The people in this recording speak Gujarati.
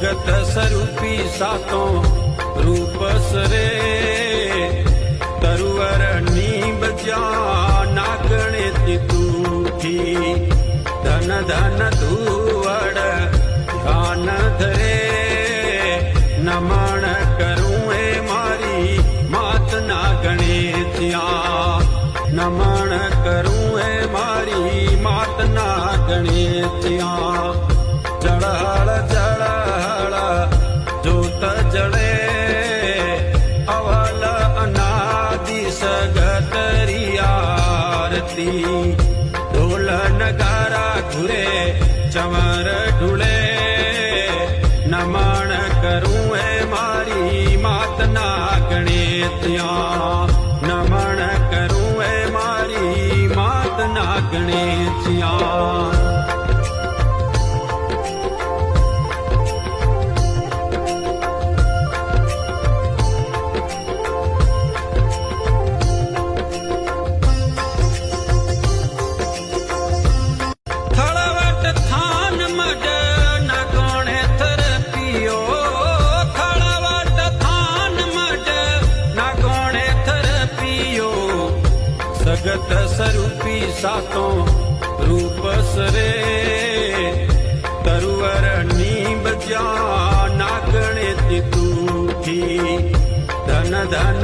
સગત સ્વરૂપી સાતો રૂપ સરે તરુવર નીબજ્યા નાગણે તીતુથી ધન ધન ધુવડ કાન ધરે નમણ કરું એ મારી માતના ગણેત્યા નમણ કરું એ મારી માતના ગણેત્યા જળહળ જળહળ જોત જળે અવલ અનાદિ સગતરી આરતી ઢોલ નગારા ઘુરે ચમર ઢુળે નમણ કરું એ મારી માતના ગણેત્યા નમણ કરું એ મારી માતના ગણેત્યા સગત સ્વરૂપી સાતો રૂપ સરે તરુવર નીબજ્યા નાગણે તીતુથી ધન ધન